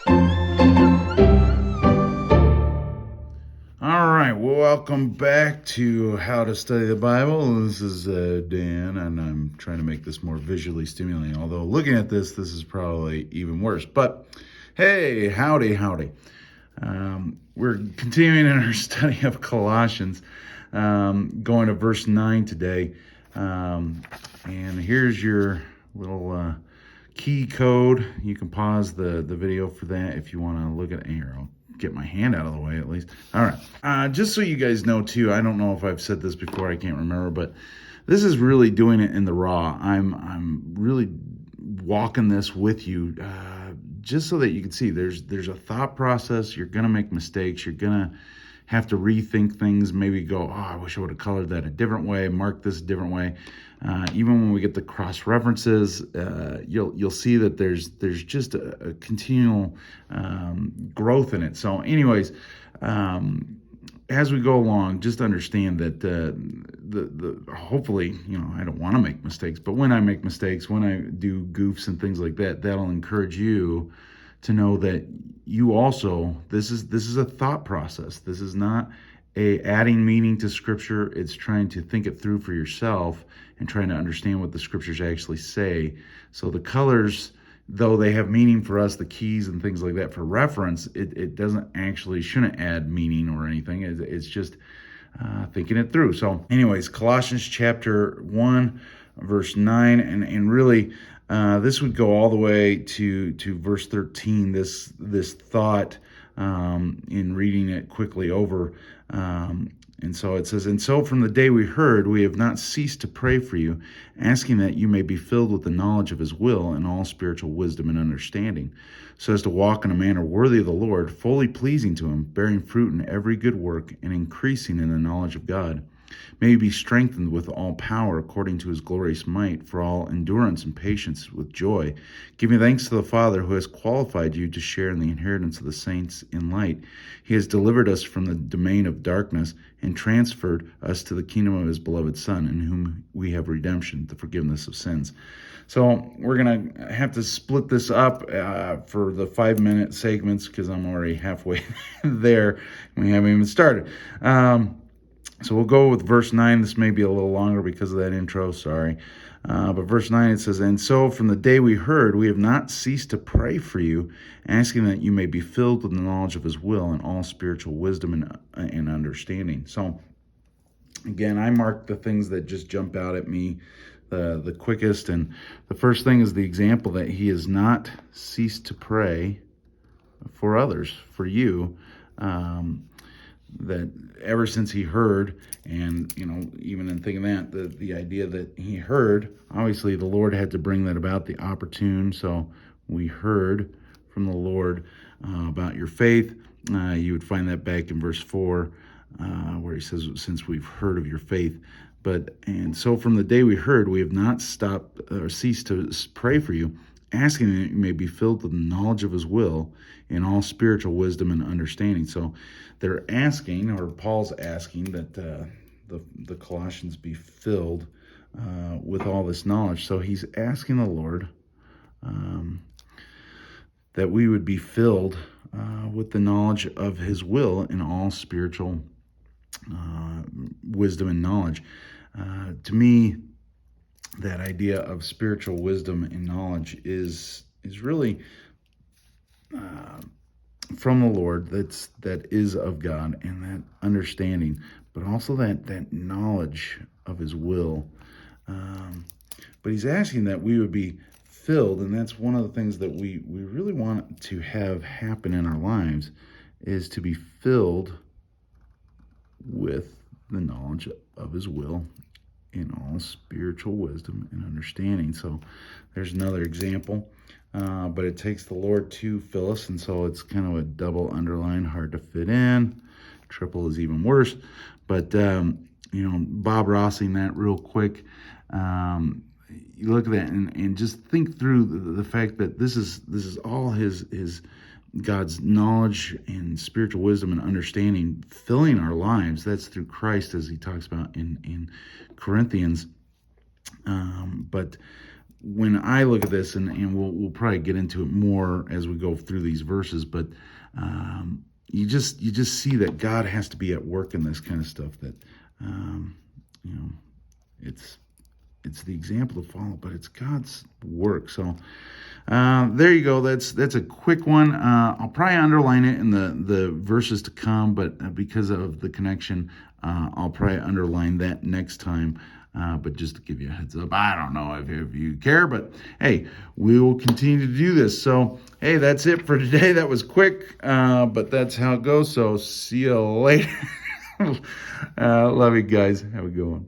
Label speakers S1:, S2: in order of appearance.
S1: All right, well, welcome back to How to Study the Bible. This is Dan, and I'm trying to make this more visually stimulating. Although looking at this is probably even worse. But hey, howdy. We're continuing in our study of Colossians, going to verse 9 today. And here's your little key code. You can pause the video for that if you want to look at it. Here, I'll get my hand out of the way at least. All right. Just so you guys know too, I don't know if I've said this before, I can't remember, but this is really doing it in the raw. I'm really walking this with you, just so that you can see there's a thought process. You're gonna make mistakes. You're gonna have to rethink things. Maybe go, oh, I wish I would have colored that a different way, marked this a different way. Even when we get the cross references, you'll see that there's just a continual growth in it. So, anyways, as we go along, just understand that the hopefully, I don't want to make mistakes, but when I make mistakes, when I do goofs and things like that, that'll encourage you to know that you also, this is a thought process. This is not adding meaning to Scripture. It's trying to think it through for yourself and trying to understand what the Scriptures actually say. So the colors, though they have meaning for us, the keys and things like that for reference, it shouldn't add meaning or anything. It's just thinking it through. So anyways, Colossians chapter 1, verse 9, and really this would go all the way to verse 13, this thought, in reading it quickly over. And so it says, and so from the day we heard, we have not ceased to pray for you, asking that you may be filled with the knowledge of his will and all spiritual wisdom and understanding, so as to walk in a manner worthy of the Lord, fully pleasing to him, bearing fruit in every good work, and increasing in the knowledge of God. May you be strengthened with all power according to his glorious might, for all endurance and patience with joy, giving thanks to the Father who has qualified you to share in the inheritance of the saints in light. He has delivered us from the domain of darkness and transferred us to the kingdom of his beloved Son, in whom we have redemption, the forgiveness of sins. So we're going to have to split this up for the 5-minute segments, because I'm already halfway there and we haven't even started. So we'll go with verse 9. This may be a little longer because of that intro, sorry. But verse 9, it says, and so from the day we heard, we have not ceased to pray for you, asking that you may be filled with the knowledge of his will and all spiritual wisdom and understanding. So again, I marked the things that just jump out at me the quickest. And the first thing is the example that he has not ceased to pray for others, for you, that ever since he heard, and even in thinking that, the idea that he heard, obviously the Lord had to bring that about, the opportune. So we heard from the Lord about your faith. You would find that back in verse 4, where he says, since we've heard of your faith. And so from the day we heard, we have not stopped or ceased to pray for you, asking that you may be filled with the knowledge of his will in all spiritual wisdom and understanding. So they're asking, or Paul's asking, that the Colossians be filled with all this knowledge. So he's asking the Lord that we would be filled with the knowledge of his will in all spiritual wisdom and knowledge. To me, that idea of spiritual wisdom and knowledge is really from the Lord, that is of God, and that understanding, but also that knowledge of his will. But he's asking that we would be filled, and that's one of the things that we really want to have happen in our lives, is to be filled with the knowledge of his will in all spiritual wisdom and understanding. So there's another example, but it takes the Lord to fill us, and so it's kind of a double underline, hard to fit in. Triple is even worse. But Bob Rossing that real quick. You look at that and just think through the fact that this is all his God's knowledge and spiritual wisdom and understanding filling our lives. That's through Christ, as he talks about in Corinthians. But when I look at this, and we'll probably get into it more as we go through these verses, but you just see that God has to be at work in this kind of stuff. That you know, it's the example to follow, but it's God's work. So there you go. That's a quick one. I'll probably underline it in the verses to come, but because of the connection, I'll probably underline that next time. But just to give you a heads up, I don't know if you care, but hey, we will continue to do this. So, hey, that's it for today. That was quick, but that's how it goes. So, see you later. Love you guys. Have a good one.